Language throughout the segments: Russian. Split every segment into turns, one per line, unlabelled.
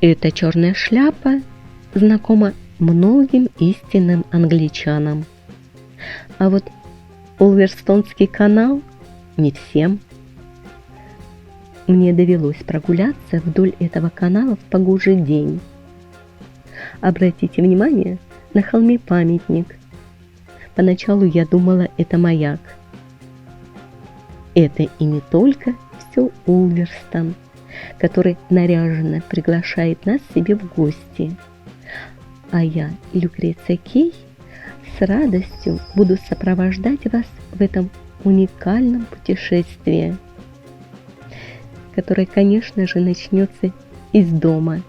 Эта черная шляпа знакома многим истинным англичанам. А вот Улверстонский канал не всем. Мне довелось прогуляться вдоль этого канала в погожий день. Обратите внимание на холме памятник. Поначалу я думала, это маяк. Это и не только все Улверстон, который наряженно приглашает нас себе в гости. А я, Люкреция Кей, с радостью буду сопровождать вас в этом уникальном путешествии, которое, конечно же, начнется из дома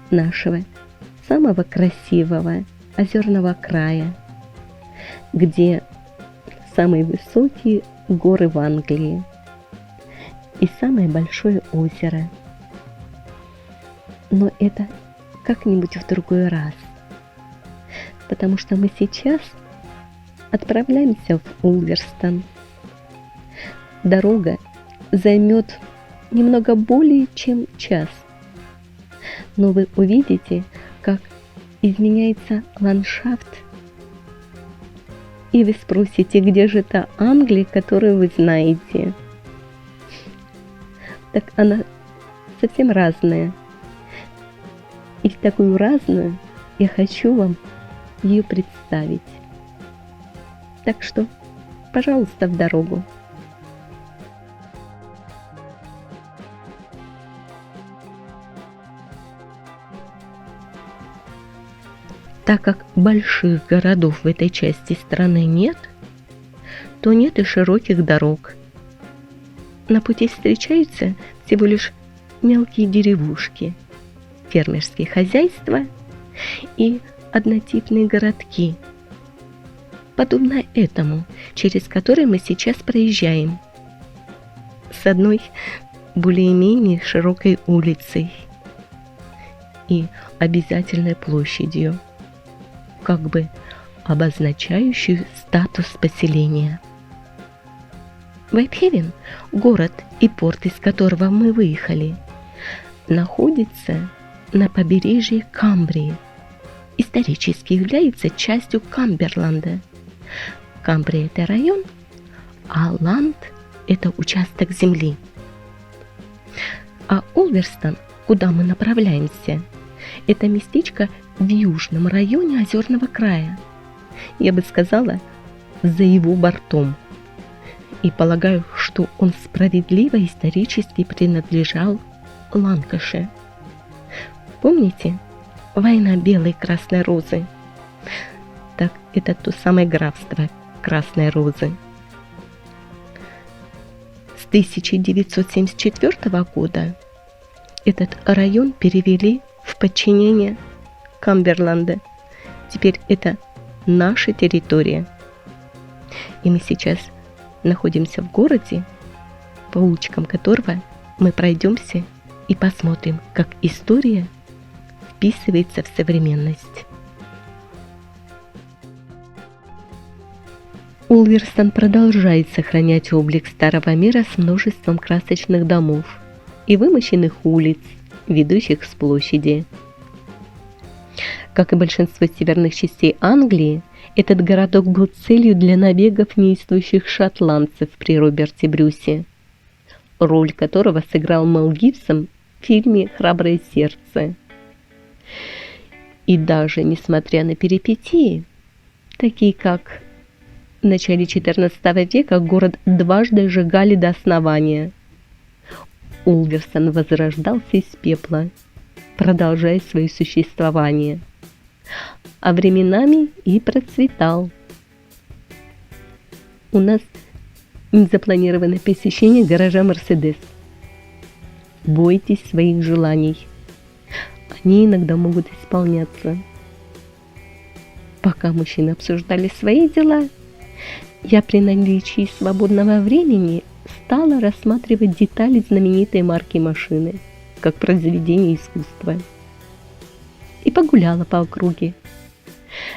нашего самого красивого озерного края, где самые высокие горы в Англии и самое большое озеро. Но это как-нибудь в другой раз, потому что мы сейчас отправляемся в Улверстон. Дорога займет немного более чем час, но вы увидите, как изменяется ландшафт, и вы спросите, где же та Англия, которую вы знаете. Так она совсем разная. И такую разную я хочу вам ее представить. Так что, пожалуйста, в дорогу. Так как больших городов в этой части страны нет, то нет и широких дорог. На пути встречаются всего лишь мелкие деревушки, фермерские хозяйства и однотипные городки, подобно этому, через который мы сейчас проезжаем, с одной более-менее широкой улицей и обязательной площадью, как бы обозначающую статус поселения. Вайтхевен, город и порт, из которого мы выехали, находится на побережье Камбрии. Исторически является частью Камберланда. Камбрия – это район, а ланд – это участок земли. А Улверстон, куда мы направляемся, это местечко в южном районе озерного края. Я бы сказала, за его бортом. И полагаю, что он справедливо исторически принадлежал Ланкаше. Помните? Война белой и красной розы. Так это то самое графство Красной Розы. С 1974 года этот район перевели в подчинение Камберланда. Теперь это наша территория. И мы сейчас находимся в городе, по улочкам которого мы пройдемся и посмотрим, как история вписывается в современность. Улверстон продолжает сохранять облик старого мира с множеством красочных домов и вымощенных улиц, ведущих с площади. Как и большинство северных частей Англии, этот городок был целью для набегов неистующих шотландцев при Роберте Брюсе, роль которого сыграл Мел Гибсон в фильме «Храброе сердце». И даже несмотря на перипетии, такие как в начале XIV века город дважды сжигали до основания, Улверстон возрождался из пепла, продолжая свое существование, а временами и процветал. У нас незапланированное посещение гаража Мерседес. Бойтесь своих желаний. Они иногда могут исполняться. Пока мужчины обсуждали свои дела, я при наличии свободного времени стала рассматривать детали знаменитой марки машины, как произведение искусства. И погуляла по округе.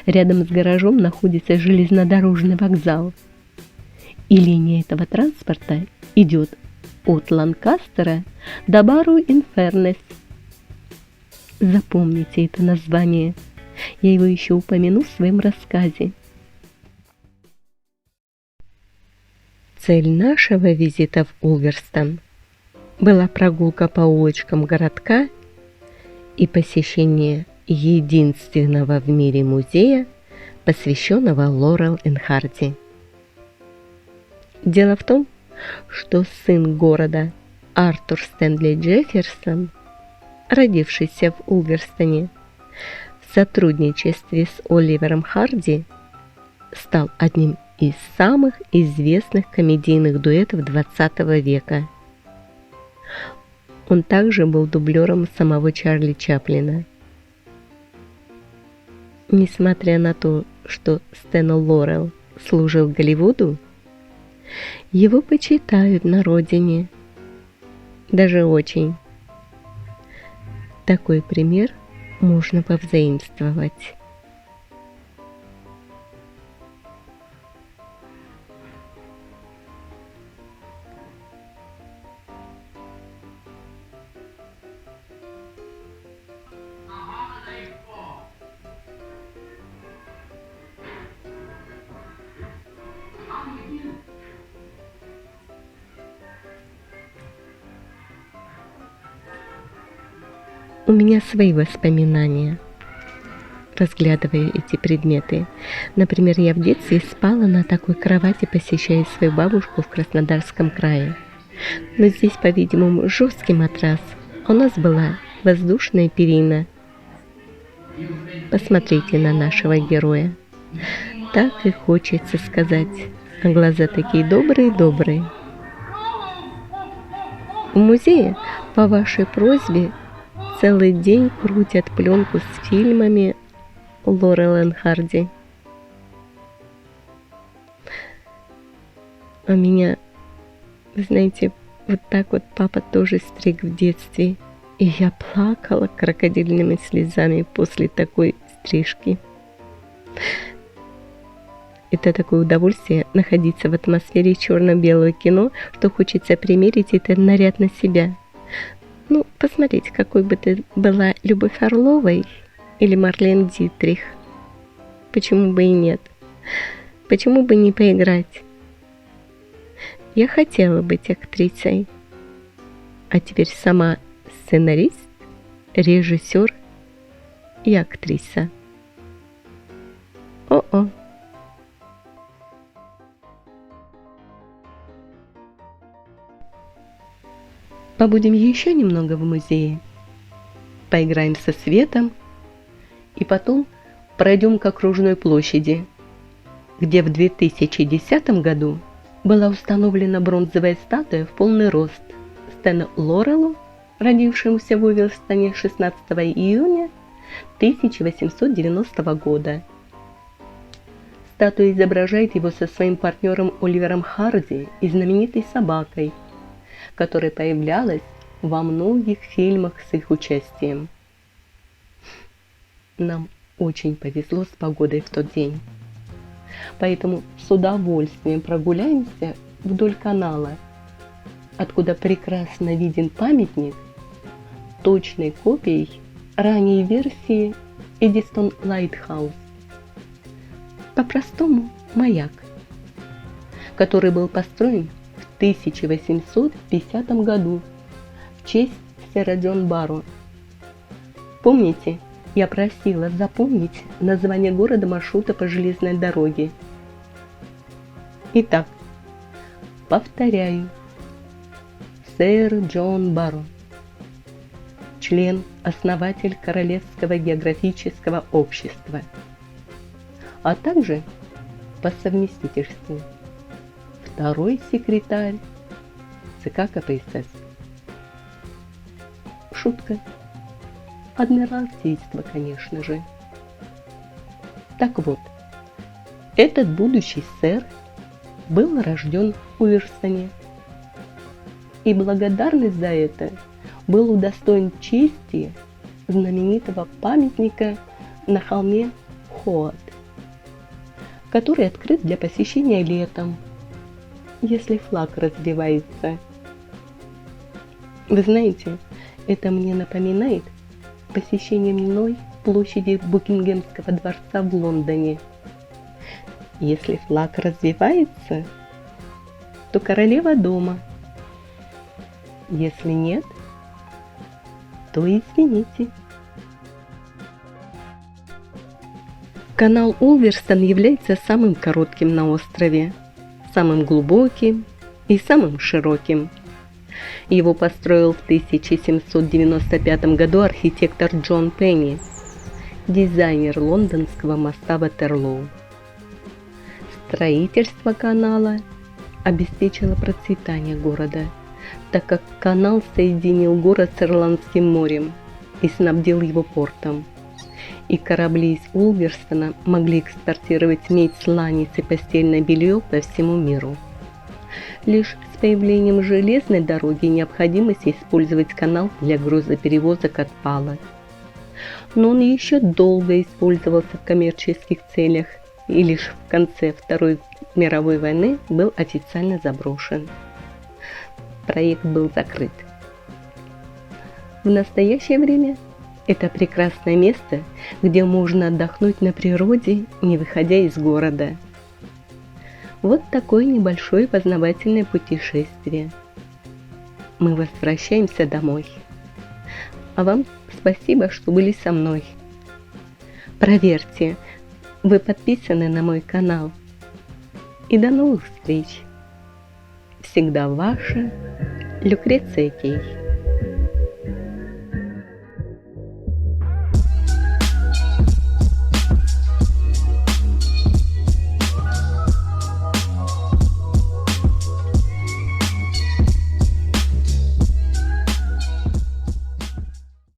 Рядом с гаражом находится железнодорожный вокзал. И линия этого транспорта идет от Ланкастера до Барроу-ин-Фернес. Запомните это название. Я его еще упомяну в своем рассказе. Цель нашего визита в Улверстон была прогулка по улочкам городка и посещение единственного в мире музея, посвященного Лорел энд Харди. Дело в том, что сын города Артур Стэнли Джефферсон, родившийся в Улверстоне, в сотрудничестве с Оливером Харди стал одним из самых известных комедийных дуэтов XX века. Он также был дублером самого Чарли Чаплина. Несмотря на то, что Стэн Лорел служил Голливуду, его почитают на родине. Даже очень. Такой пример можно повзаимствовать. У меня свои воспоминания, разглядывая эти предметы. Например, я в детстве спала на такой кровати, посещая свою бабушку в Краснодарском крае. Но здесь, по-видимому, жесткий матрас, а у нас была воздушная перина. Посмотрите на нашего героя. Так и хочется сказать, а глаза такие добрые-добрые. В музее, по вашей просьбе, целый день крутят пленку с фильмами Лорел энд Харди. А меня, вы знаете, вот так вот папа тоже стриг в детстве. И я плакала крокодильными слезами после такой стрижки. Это такое удовольствие находиться в атмосфере черно-белого кино, что хочется примерить этот наряд на себя. Ну, посмотреть, какой бы ты была Любовь Орловой или Марлен Дитрих. Почему бы и нет? Почему бы не поиграть? Я хотела быть актрисой, а теперь сама сценарист, режиссер и актриса. О-о! Побудем еще немного в музее, поиграем со светом и потом пройдем к окружной площади, где в 2010 году была установлена бронзовая статуя в полный рост Стэну Лорелу, родившемуся в Улверстоне 16 июня 1890 года. Статуя изображает его со своим партнером Оливером Харди и знаменитой собакой, которая появлялась во многих фильмах с их участием. Нам очень повезло с погодой в тот день, поэтому с удовольствием прогуляемся вдоль канала, откуда прекрасно виден памятник, точной копией ранней версии Эдистон Лайтхаус, по-простому маяк, который был построен в 1850 году в честь сэра Джон Барроу. Помните, я просила запомнить название города маршрута по железной дороге. Итак, повторяю. Сэр Джон Барроу, член, основатель Королевского географического общества, а также по совместительству второй секретарь ЦК КПСС. Шутка. Адмиралтейство, конечно же. Так вот, этот будущий сэр был рожден в Улверстоне, и благодарность за это был удостоен чести знаменитого памятника на холме Хоат, который открыт для посещения летом, если флаг развивается. Вы знаете, это мне напоминает посещение мной площади Букингемского дворца в Лондоне. Если флаг развивается, то королева дома. Если нет, то извините. Канал Улверстон является самым коротким на острове, самым глубоким и самым широким. Его построил в 1795 году архитектор Джон Пенни, дизайнер лондонского моста Ватерлоу. Строительство канала обеспечило процветание города, так как канал соединил город с Ирландским морем и снабдил его портом. И корабли из Улверстона могли экспортировать медь, сланец и постельное белье по всему миру. Лишь с появлением железной дороги необходимость использовать канал для грузоперевозок отпала. Но он еще долго использовался в коммерческих целях и лишь в конце Второй мировой войны был официально заброшен. Проект был закрыт. В настоящее время это прекрасное место, где можно отдохнуть на природе, не выходя из города. Вот такое небольшое познавательное путешествие. Мы возвращаемся домой. А вам спасибо, что были со мной. Проверьте, вы подписаны на мой канал. И до новых встреч. Всегда ваша Люкреция Кей.